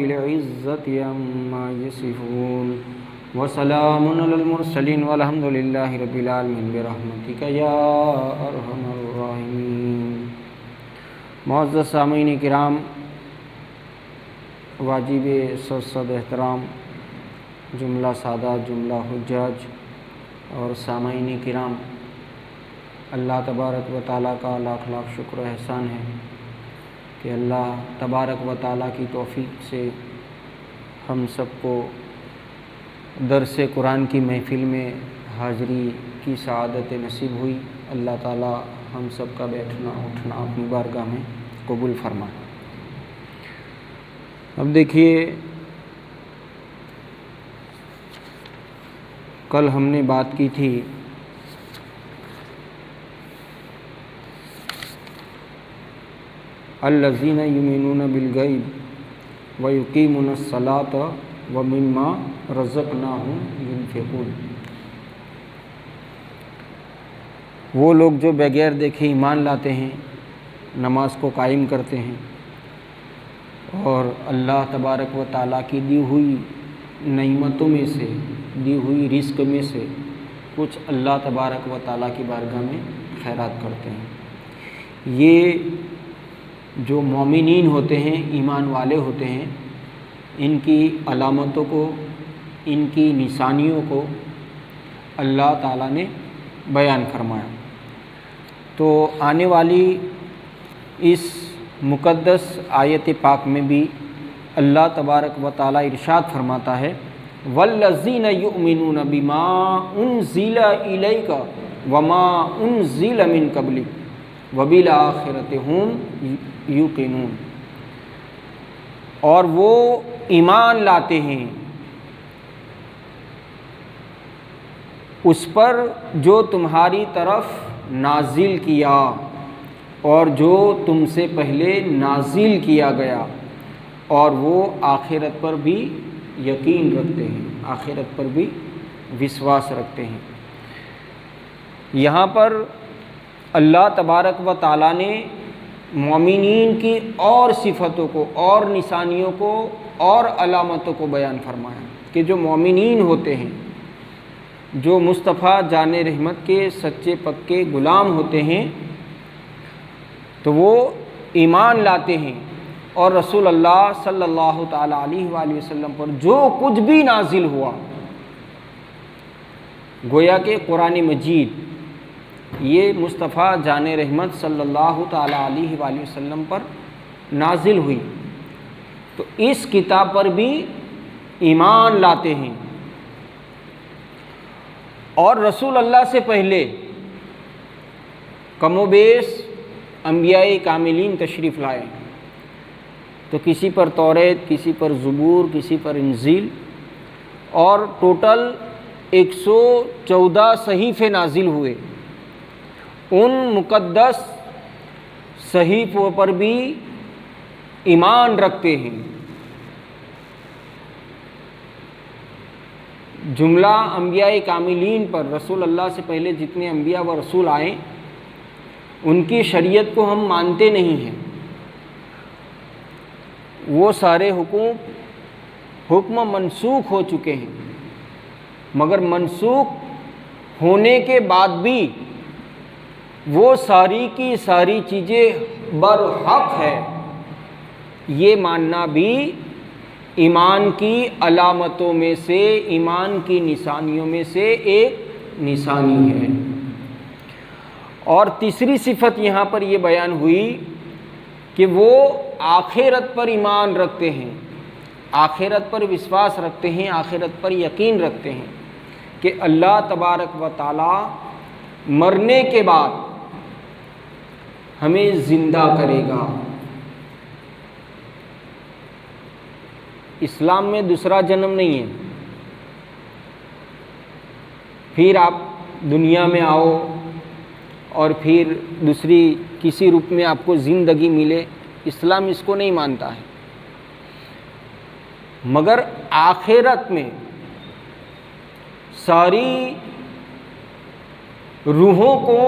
العزة عما يصفون وسلام على المرسلين والحمد لله رب العالمين برحمتك يا ارحم الراحمین۔ معزز سامعین کرام، واجب صد احترام جملہ سادات، جملہ حجاج اور سامعین کرام، اللہ تبارک و تعالیٰ کا لاکھ لاکھ شکر و احسان ہے کہ اللہ تبارک و تعالیٰ کی توفیق سے ہم سب کو درس قرآن کی محفل میں حاضری کی سعادت نصیب ہوئی۔ اللہ تعالیٰ ہم سب کا بیٹھنا اٹھنا اپنی بارگاہ میں قبول فرمائے۔ اب دیکھیے، کل ہم نے بات کی تھی الذین یؤمنون بالغیب ویقیمون الصلاۃ ومما رزقناہم ينفقون۔ وہ لوگ جو بغیر دیکھے ایمان لاتے ہیں، نماز کو قائم کرتے ہیں اور اللہ تبارک و تعالیٰ کی دی ہوئی نعمتوں میں سے، دی ہوئی رزق میں سے کچھ اللہ تبارک و تعالیٰ کی بارگاہ میں خیرات کرتے ہیں۔ یہ جو مومنین ہوتے ہیں، ایمان والے ہوتے ہیں، ان کی علامتوں کو، ان کی نشانیوں کو اللہ تعالیٰ نے بیان فرمایا۔ تو آنے والی اس مقدس آیت پاک میں بھی اللہ تبارک و تعالیٰ ارشاد فرماتا ہے وَالَّذِينَ يُؤْمِنُونَ بِمَا أُنزِلَ إِلَيْكَ وَمَا أُنزِلَ مِن قَبْلِكَ وَبِالْآخِرَةِ هُمْ یوقنون، اور وہ ایمان لاتے ہیں اس پر جو تمہاری طرف نازل کیا اور جو تم سے پہلے نازل کیا گیا، اور وہ آخرت پر بھی یقین رکھتے ہیں، آخرت پر بھی وشواس رکھتے ہیں۔ یہاں پر اللہ تبارک و تعالیٰ نے مومنین کی اور صفتوں کو، اور نشانیوں کو، اور علامتوں کو بیان فرمایا کہ جو مومنین ہوتے ہیں، جو مصطفیٰ جان رحمت کے سچے پکے غلام ہوتے ہیں، تو وہ ایمان لاتے ہیں اور رسول اللہ صلی اللہ تعالیٰ علیہ وآلہ وسلم پر جو کچھ بھی نازل ہوا، گویا کہ قرآن مجید یہ مصطفیٰ جان رحمت صلی اللہ تعالیٰ علیہ وآلہ وسلم پر نازل ہوئی، تو اس کتاب پر بھی ایمان لاتے ہیں۔ اور رسول اللہ سے پہلے کم و بیش انبیاء کاملین تشریف لائے، تو کسی پر توریت، کسی پر زبور، کسی پر انجیل، اور ٹوٹل 114 صحیفے نازل ہوئے۔ ان مقدس صحیفوں پر بھی ایمان رکھتے ہیں۔ جملہ انبیاء کاملین پر، رسول اللہ سے پہلے جتنے انبیاء و رسول آئے، ان کی شریعت کو ہم مانتے نہیں ہیں۔ وہ سارے حکم منسوخ ہو چکے ہیں، مگر منسوخ ہونے کے بعد بھی وہ ساری کی ساری چیزیں برحق ہے، یہ ماننا بھی ایمان کی علامتوں میں سے، ایمان کی نشانیوں میں سے ایک نشانی ہے۔ اور تیسری صفت یہاں پر یہ بیان ہوئی کہ وہ آخرت پر ایمان رکھتے ہیں، آخرت پر وشواس رکھتے ہیں، آخرت پر یقین رکھتے ہیں کہ اللہ تبارک و تعالی مرنے کے بعد ہمیں زندہ کرے گا۔ اسلام میں دوسرا جنم نہیں ہے، پھر آپ دنیا میں آؤ اور پھر دوسری کسی روپ میں آپ کو زندگی ملے، اسلام اس کو نہیں مانتا ہے۔ مگر آخرت میں ساری روحوں کو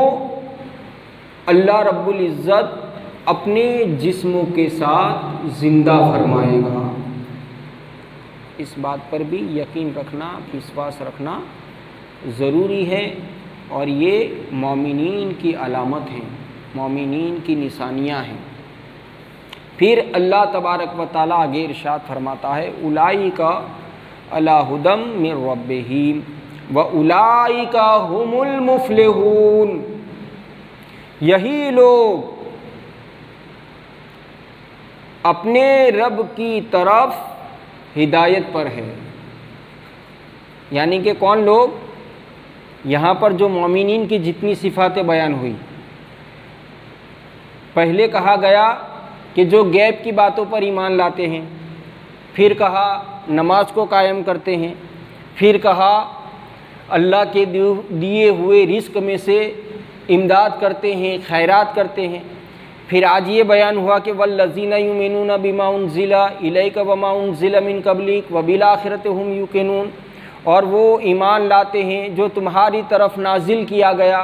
اللہ رب العزت اپنے جسموں کے ساتھ زندہ فرمائے گا، اس بات پر بھی یقین رکھنا، وشواس رکھنا ضروری ہے، اور یہ مومنین کی علامت ہیں، مومنین کی نشانیاں ہیں۔ پھر اللہ تبارک و تعالیٰ آگے ارشاد فرماتا ہے اولئک علی ھدی من ربہم واولئک ھم المفلحون، یہی لوگ اپنے رب کی طرف ہدایت پر ہے۔ یعنی کہ کون لوگ؟ یہاں پر جو مومنین کی جتنی صفاتیں بیان ہوئی، پہلے کہا گیا کہ جو غیب کی باتوں پر ایمان لاتے ہیں، پھر کہا نماز کو قائم کرتے ہیں، پھر کہا اللہ کے دیے ہوئے رزق میں سے امداد کرتے ہیں، خیرات کرتے ہیں، پھر آج یہ بیان ہوا کہ والذین یؤمنون بما انزل الیک وما انزل من قبلک وبالآخرۃ ھم یوقنون، اور وہ ایمان لاتے ہیں جو تمہاری طرف نازل کیا گیا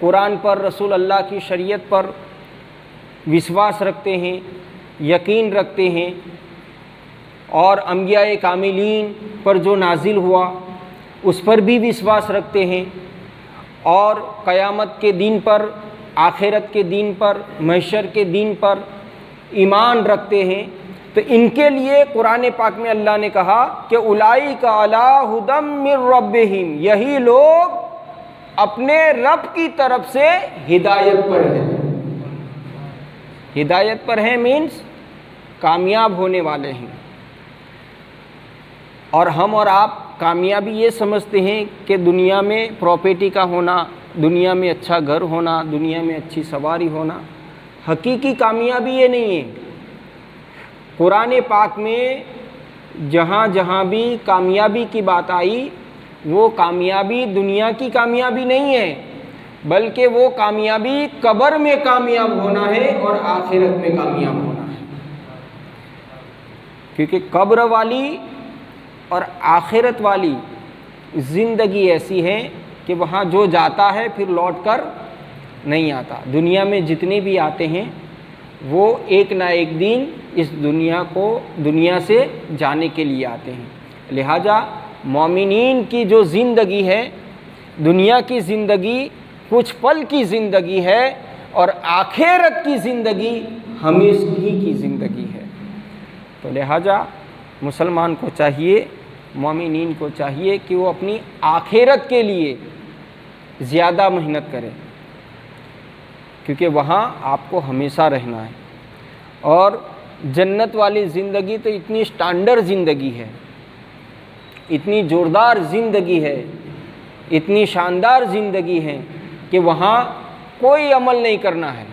قرآن پر، رسول اللہ کی شریعت پر وشواس رکھتے ہیں، یقین رکھتے ہیں، اور انبیاء کاملین پر جو نازل ہوا اس پر بھی وشواس رکھتے ہیں، اور قیامت کے دن پر، آخرت کے دن پر، محشر کے دن پر ایمان رکھتے ہیں۔ تو ان کے لیے قرآن پاک میں اللہ نے کہا کہ اولئک علی ھدی من ربہم، یہی لوگ اپنے رب کی طرف سے ہدایت پر ہیں۔ ہدایت پر ہیں مینس کامیاب ہونے والے ہیں۔ اور ہم اور آپ کامیابی یہ سمجھتے ہیں کہ دنیا میں پراپرٹی کا ہونا، دنیا میں اچھا گھر ہونا، دنیا میں اچھی سواری ہونا۔ حقیقی کامیابی یہ نہیں ہے۔ قرآن پاک میں جہاں جہاں بھی کامیابی کی بات آئی، وہ کامیابی دنیا کی کامیابی نہیں ہے، بلکہ وہ کامیابی قبر میں کامیاب ہونا ہے اور آخرت میں کامیاب ہونا ہے۔ کیونکہ قبر والی اور آخرت والی زندگی ایسی ہے کہ وہاں جو جاتا ہے پھر لوٹ کر نہیں آتا۔ دنیا میں جتنے بھی آتے ہیں وہ ایک نہ ایک دن اس دنیا سے جانے کے لیے آتے ہیں۔ لہٰذا مومنین کی جو زندگی ہے، دنیا کی زندگی کچھ پل کی زندگی ہے، اور آخرت کی زندگی ہمیشگی کی زندگی ہے۔ تو لہٰذا مسلمان کو چاہیے، مومنین کو چاہیے کہ وہ اپنی آخرت کے لیے زیادہ محنت کرے، کیونکہ وہاں آپ کو ہمیشہ رہنا ہے۔ اور جنت والی زندگی تو اتنی سٹینڈرڈ زندگی ہے، اتنی زوردار زندگی ہے، اتنی شاندار زندگی ہے کہ وہاں کوئی عمل نہیں کرنا ہے۔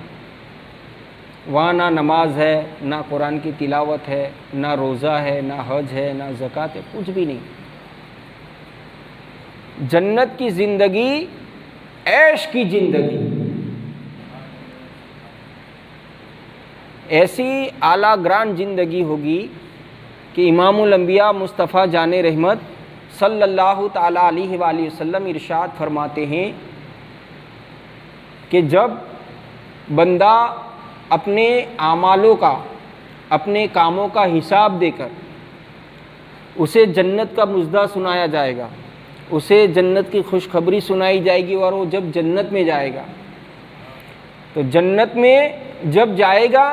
وہاں نہ نماز ہے، نہ قرآن کی تلاوت ہے، نہ روزہ ہے، نہ حج ہے، نہ زکوٰۃ ہے، کچھ بھی نہیں۔ جنت کی زندگی عیش کی زندگی، ایسی اعلیٰ گران زندگی ہوگی کہ امام الانبیاء مصطفیٰ جان رحمت صلی اللہ تعالیٰ علیہ وآلہ وسلم ارشاد فرماتے ہیں کہ جب بندہ اپنے اعمالوں کا، اپنے کاموں کا حساب دے کر اسے جنت کا مژدہ سنایا جائے گا، اسے جنت کی خوشخبری سنائی جائے گی، اور وہ جب جنت میں جائے گا تو جنت میں جب جائے گا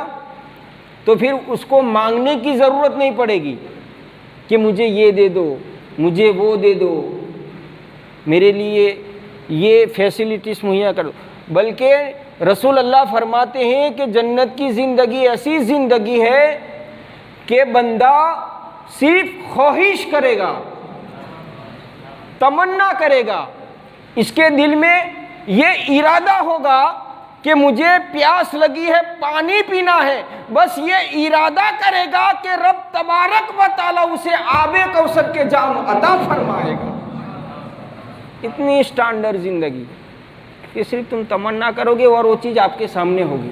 تو پھر اس کو مانگنے کی ضرورت نہیں پڑے گی کہ مجھے یہ دے دو، مجھے وہ دے دو، میرے لیے یہ فیسلٹیز مہیا کر دو، بلکہ رسول اللہ فرماتے ہیں کہ جنت کی زندگی ایسی زندگی ہے کہ بندہ صرف خواہش کرے گا، تمنا کرے گا، اس کے دل میں یہ ارادہ ہوگا کہ مجھے پیاس لگی ہے، پانی پینا ہے، بس یہ ارادہ کرے گا کہ رب تبارک و تعالیٰ اسے آب کوثر کے جام عطا فرمائے گا۔ اتنی سٹینڈرڈ زندگی کہ صرف تم تمنا کرو گے اور وہ چیز آپ کے سامنے ہوگی۔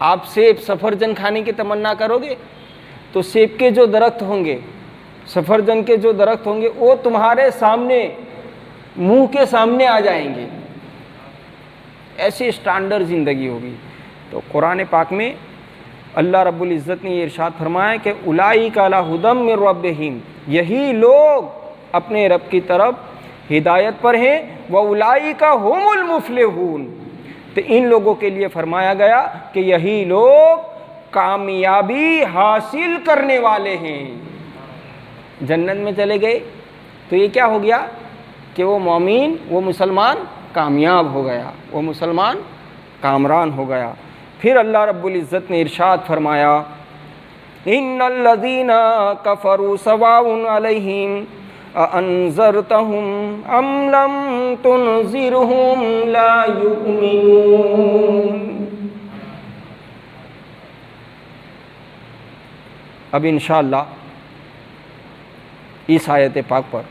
آپ سیب سفرجن کھانے کی تمنا کرو گے تو سیب کے جو درخت ہوں گے، سفرجن کے جو درخت ہوں گے، وہ تمہارے سامنے، منہ کے سامنے آ جائیں گے۔ ایسی سٹینڈرڈ زندگی ہوگی۔ تو قرآن پاک میں اللہ رب العزت نے یہ ارشاد فرمایا کہ اولئک علی ھدی من ربہم، یہی لوگ اپنے رب کی طرف ہدایت پر ہیں، واولئک ھم المفلحون، تو ان لوگوں کے لیے فرمایا گیا کہ یہی لوگ کامیابی حاصل کرنے والے ہیں، جنت میں چلے گئے تو یہ کیا ہو گیا کہ وہ مومن، وہ مسلمان کامیاب ہو گیا، وہ مسلمان کامران ہو گیا۔ پھر اللہ رب العزت نے ارشاد فرمایا ان الذین کفروا سواء علیہم اانذرتہم ام لم تنذرہم لا یؤمنون۔ اب انشاءاللہ اس آیت پاک پر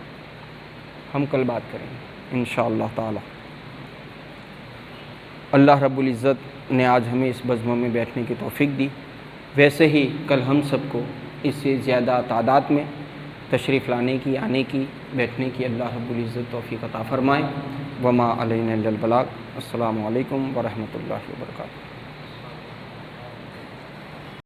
ہم کل بات کریں گے انشاءاللہ تعالی۔ اللہ رب العزت نے آج ہمیں اس بزم میں بیٹھنے کی توفیق دی، ویسے ہی کل ہم سب کو اس سے زیادہ تعداد میں تشریف لانے کی، آنے کی، بیٹھنے کی اللہ رب العزت توفیق عطا فرمائے۔ وما علینا الا البلاغ۔ السلام علیکم ورحمۃ اللہ وبرکاتہ۔